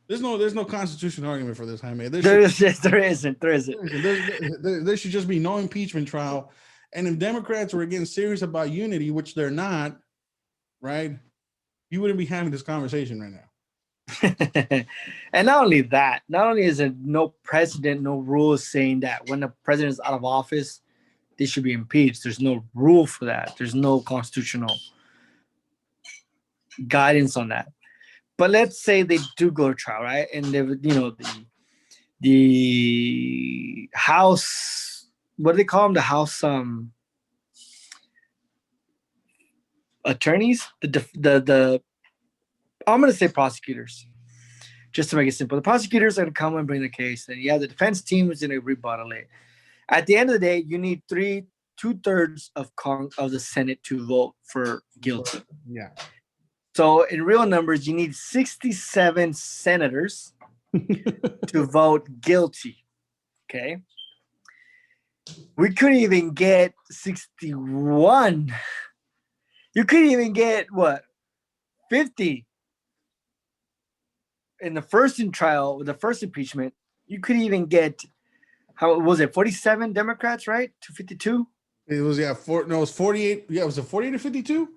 There's no constitutional argument for this, Jaime. There isn't. There should just be no impeachment trial. And if Democrats were getting serious about unity, which they're not, right, you wouldn't be having this conversation right now. And not only that, not only is there no precedent, no rules saying that when the president is out of office, they should be impeached. There's no rule for that. There's no constitutional guidance on that. But let's say they do go to trial, right? And they, the House. What do they call them? The House attorneys, the I'm going to say prosecutors, just to make it simple. The prosecutors are going to come and bring the case, and the defense team is going to rebuttal it. At the end of the day, you need 2/3 of the Senate to vote for guilty. Yeah. So in real numbers, you need 67 senators to vote guilty. Okay. We couldn't even get 61. You couldn't even get what 50 in the first trial with the first impeachment. You couldn't even get how was it 47 Democrats, right? To 52. It was it was 48. Yeah, was it 48 to 52?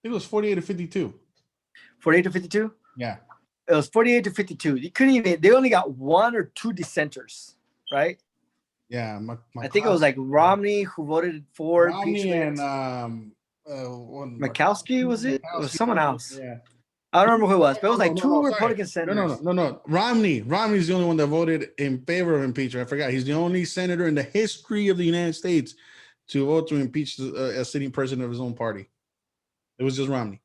It was 48 to 52. 48 to 52. Yeah. It was 48 to 52. You couldn't even. They only got one or two dissenters, right? Yeah, I think it was like Romney who voted for Romney impeachment. and Mikowski was it? It was someone else. Yeah. I don't remember who it was, but it was like two sorry. Republican senators. No. Romney's the only one that voted in favor of impeachment. I forgot. He's the only senator in the history of the United States to vote to impeach a sitting president of his own party. It was just Romney.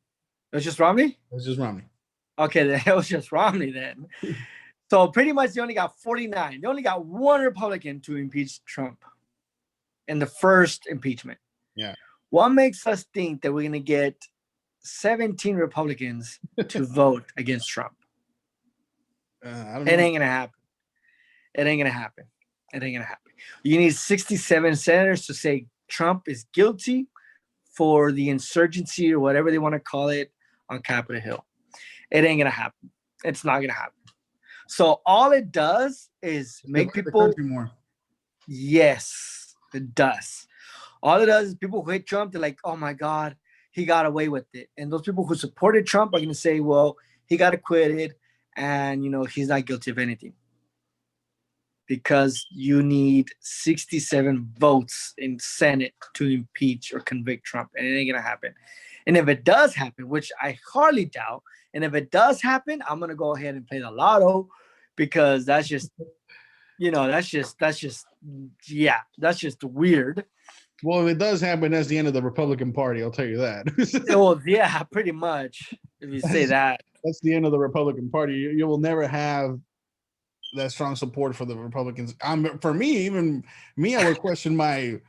It was just Romney? It was just Romney. Okay, then it was just Romney then. So pretty much they only got 49. They only got one Republican to impeach Trump in the first impeachment. Yeah. What makes us think that we're going to get 17 Republicans to vote against Trump? I don't know. It ain't going to happen. It ain't going to happen. It ain't going to happen. You need 67 senators to say Trump is guilty for the insurgency or whatever they want to call it on Capitol Hill. It ain't going to happen. It's not going to happen. So all it does is make people more. Yes, it does. All it does is people who hate Trump, they're like, oh my God, he got away with it. And those people who supported Trump are going to say, well, he got acquitted and, he's not guilty of anything. Because you need 67 votes in Senate to impeach or convict Trump. And it ain't going to happen. And if it does happen, which I hardly doubt, and if it does happen, I'm going to go ahead and play the lotto because that's just, that's just weird. Well, if it does happen, that's the end of the Republican Party. I'll tell you that. Well, yeah, pretty much. If you say that. That's the end of the Republican Party. You will never have that strong support for the Republicans. For me, I would question my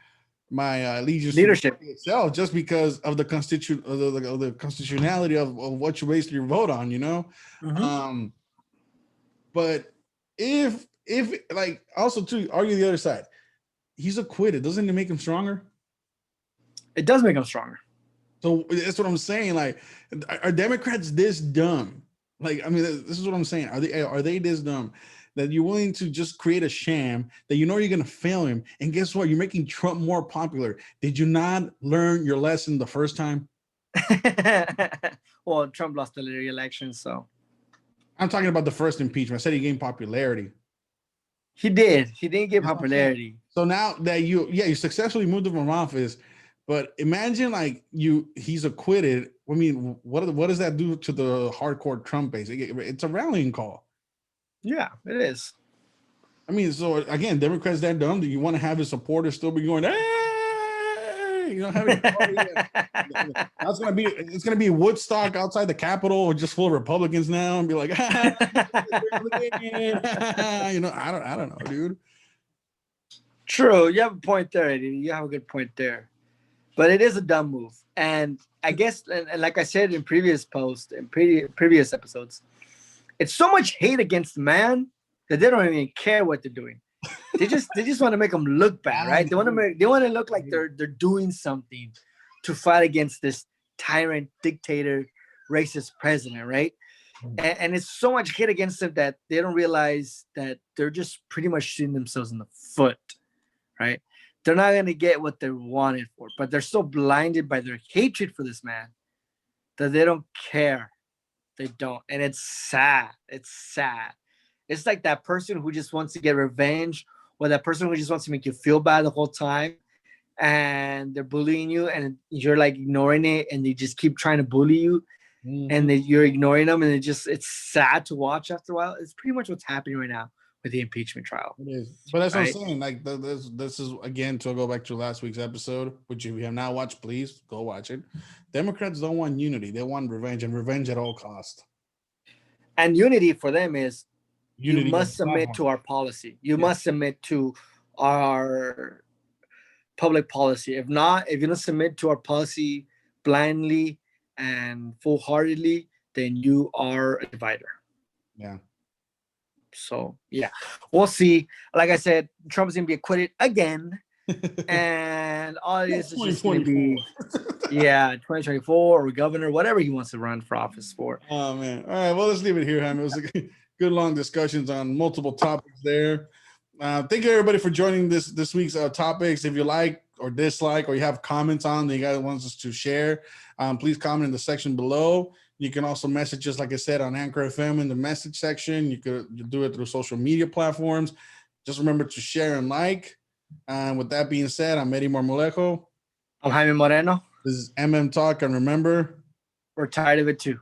leadership itself just because of the the constitutionality of what you waste your vote on. Mm-hmm. But if like also to argue the other side, he's acquitted. Doesn't it make him stronger? It does make him stronger. So that's what I'm saying. Like, are Democrats this dumb? Like, I mean, this is what I'm saying. Are they this dumb that you're willing to just create a sham that you're going to fail him? And guess what? You're making Trump more popular. Did you not learn your lesson the first time? Well, Trump lost the election, so. I'm talking about the first impeachment. I said he gained popularity. He did. He didn't get popularity. So now that you successfully moved him from office, but imagine like he's acquitted. I mean, what does that do to the hardcore Trump base? It's a rallying call. Yeah, it is. I mean, so again, Democrats that dumb. Do you want to have his supporters still be going, hey, having a party? It's gonna be Woodstock outside the Capitol, just full of Republicans now, and be like, I don't know, dude. True, you have a point there, Eddie. You have a good point there. But it is a dumb move. And I guess, and like I said in previous posts and previous episodes, it's so much hate against man that they don't even care what they're doing. They just want to make them look bad, right? They want to look like they're doing something to fight against this tyrant, dictator, racist president, right? And it's so much hate against them that they don't realize that they're just pretty much shooting themselves in the foot, right? They're not going to get what they're wanted for, but they're so blinded by their hatred for this man that they don't care. They don't. And it's sad. It's sad. It's like that person who just wants to get revenge, or that person who just wants to make you feel bad the whole time, and they're bullying you and you're like ignoring it, and they just keep trying to bully you. Mm-hmm. And you're ignoring them, and it's sad to watch after a while. It's pretty much what's happening right now with the impeachment trial. It is. But that's right? What I'm saying. Like, this is, again, to go back to last week's episode, which if you have not watched, please go watch it. Democrats don't want unity. They want revenge, and revenge at all costs. And unity for them is you must submit to our policy. You must submit to our public policy. If not, if you don't submit to our policy blindly and full-heartedly, then you are a divider. Yeah. So, yeah, we'll see. Like I said, Trump's going to be acquitted again. And all it is just going to 2024. be, yeah, 2024 or governor, whatever he wants to run for office for. Oh man! All right, well, let's leave it here, Jaime. It was a good long discussions on multiple topics there. Thank you everybody for joining this week's topics. If you like or dislike or you have comments on that you guys want us to share, please comment in the section below. You can also message us, like I said, on Anchor FM in the message section. You could do it through social media platforms. Just remember to share and like. And with that being said, I'm Eddie Marmolejo. I'm Jaime Moreno. This is MM Talk, and remember, We're tired of it too.